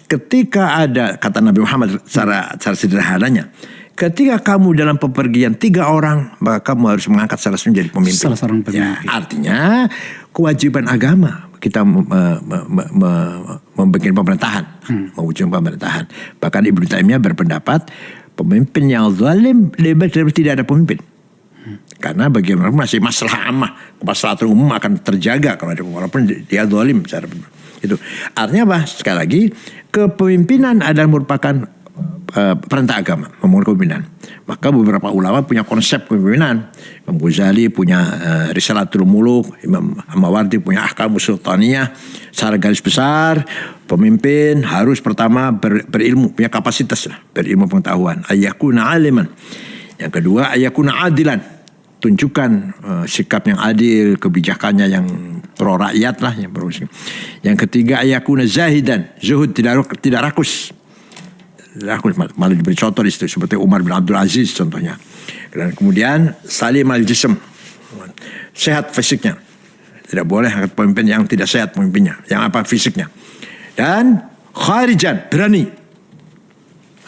ketika ada, kata Nabi Muhammad secara sederhananya, ketika kamu dalam pepergian 3 orang, maka kamu harus mengangkat salah satu menjadi pemimpin. Salah seorang pemimpin. Ya, artinya kewajiban agama kita membuat pemerintahan, mewujudkan pemerintahan. Bahkan Ibnu Taimiyah berpendapat pemimpin yang zalim lebih dari tidak ada pemimpin. Karena bagaimana masih masalah ammah, masalah umum akan terjaga kalau ada, walaupun dia zalim secara itu. Artinya apa? Sekali lagi, kepemimpinan adalah merupakan perintah agama, membangun kepemimpinan. Maka beberapa ulama punya konsep kepemimpinan. Imam Ghazali punya Risalatul Muluk, Imam Mawardi punya Ahkamus Sultaniyah. Secara garis besar, pemimpin harus pertama berilmu, punya kapasitas lah, berilmu pengetahuan. Ayyakuna aliman. Yang kedua, ayyakuna adilan. Tunjukkan sikap yang adil, kebijakannya yang pro rakyat lah, yang pro. Yang ketiga, ayyakuna zahidan, zuhud, tidak rakus. Malah diberi contoh di situ seperti Umar bin Abdul Aziz contohnya. Dan kemudian salim al-jism, sehat fisiknya. Tidak boleh pemimpin yang tidak sehat pemimpinnya, yang apa fisiknya. Dan kharijan, berani.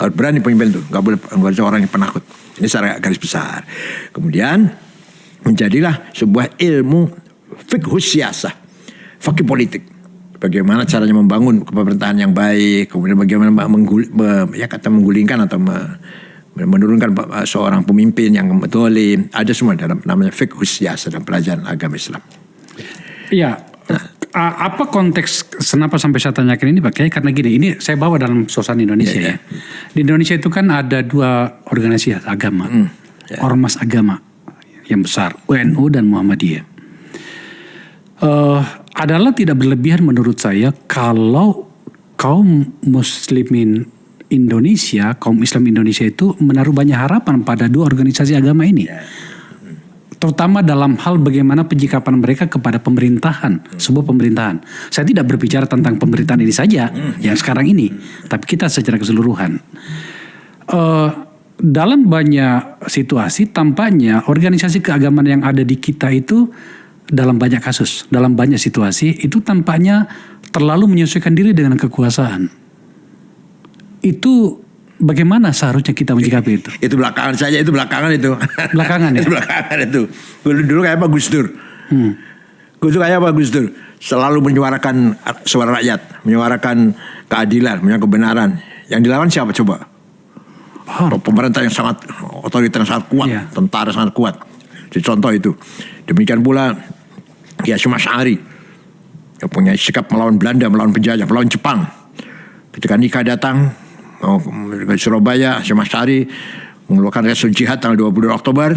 Harus berani pemimpin itu, nggak boleh orang yang penakut. Ini secara garis besar. Kemudian menjadilah sebuah ilmu fiqhus siyasah, fakih politik. Bagaimana caranya membangun pemerintahan yang baik, kemudian bagaimana menggulingkan atau menurunkan seorang pemimpin yang zalim. Ada semua dalam namanya fiqhus siyasah dalam pelajaran agama Islam. Iya. Apa konteks kenapa sampai saya tanyakan ini Pak Kiai? Karena gini, ini saya bawa dalam suasana Indonesia ya. Di Indonesia itu kan ada 2 organisasi agama, ormas agama yang besar, UNU dan Muhammadiyah. Adalah tidak berlebihan menurut saya kalau kaum muslimin Indonesia, kaum Islam Indonesia itu menaruh banyak harapan pada 2 organisasi agama ini. Terutama dalam hal bagaimana penyikapan mereka kepada pemerintahan, sebuah pemerintahan. Saya tidak berbicara tentang pemerintahan ini saja, yang sekarang ini, tapi kita secara keseluruhan. Dalam banyak situasi, tampaknya organisasi keagamaan yang ada di kita itu, dalam banyak kasus, dalam banyak situasi, itu tampaknya terlalu menyesuaikan diri dengan kekuasaan. Itu bagaimana seharusnya kita menyikapi itu? Itu belakangan saja, itu belakangan itu. Belakangan ya? Itu belakangan itu. Dulu kayak apa Gus Dur? Gus Dur kayak apa Gus Dur? Selalu menyuarakan suara rakyat, menyuarakan keadilan, menyuarakan kebenaran. Yang dilawan siapa coba? Pemerintah yang sangat otoriter, yang sangat kuat, tentara sangat kuat. Jadi contoh itu. Demikian pula Hasyim Asy'ari yang punya sikap melawan Belanda, melawan penjajah, melawan Jepang. Ketika nikah datang ke Surabaya, Hasyim Asy'ari mengeluarkan resolusi jihad tanggal 22 Oktober,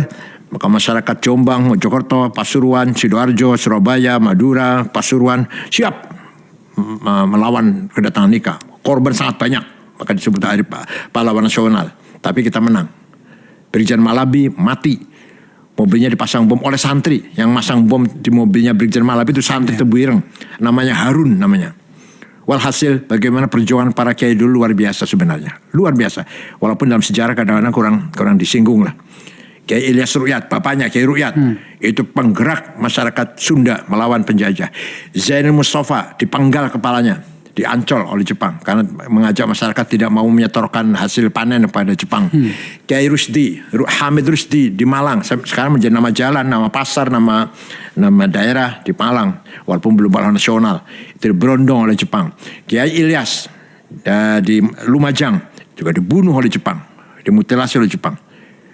maka masyarakat Jombang, Mojokerto, Pasuruan, Sidoarjo, Surabaya, Madura, Pasuruan siap melawan kedatangan nikah. Korban sangat banyak, maka disebut Hari Pahlawan Nasional. Tapi kita menang. Brigjen Malabi mati. Mobilnya dipasang bom oleh santri. Yang masang bom di mobilnya Brigjen Malabi itu santri Tebuireng. Namanya Harun namanya. Walhasil bagaimana perjuangan para kiai dulu luar biasa sebenarnya. Luar biasa. Walaupun dalam sejarah kadang-kadang kurang disinggung lah. Kiai Ilyas Ruqyat, bapaknya Kiai Ruqyat, itu penggerak masyarakat Sunda melawan penjajah. Zainul Mustafa dipenggal kepalanya, diancol oleh Jepang karena mengajak masyarakat tidak mau menyetorkan hasil panen kepada Jepang. Kiai Rusdi, Hamid Rusdi di Malang, sekarang menjadi nama jalan, nama pasar, nama daerah di Malang, walaupun belum pahlawan nasional, itu diberondong oleh Jepang. Kiai Ilyas di Lumajang juga dibunuh oleh Jepang, dimutilasi oleh Jepang.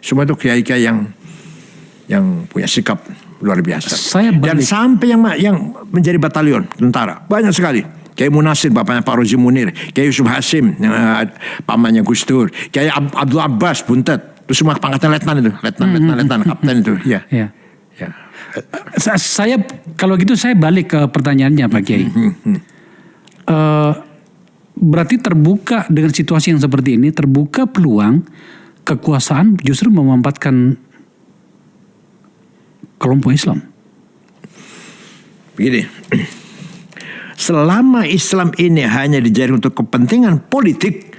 Semua itu kiai-kiai yang punya sikap luar biasa. Dan sampai yang menjadi batalion tentara banyak sekali. Kiai Munasir, bapaknya Pak Rozi Munir, Kiai Yusuf Hasim, pamannya Gus Dur, Kiai Abdul Abbas Buntet, itu semua pangkatan letnan itu, letnan, kapten itu, ya. Saya kalau gitu saya balik ke pertanyaannya Pak Kiai. Berarti terbuka dengan situasi yang seperti ini, terbuka peluang kekuasaan justru memanfaatkan kelompok Islam. Begini. Selama Islam ini hanya dijadikan untuk kepentingan politik,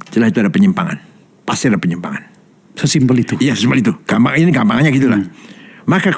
jelas itu ada penyimpangan. Pasti ada penyimpangan. Sesimpel itu. Iya, sesimpel itu. Gampangannya gitulah. Maka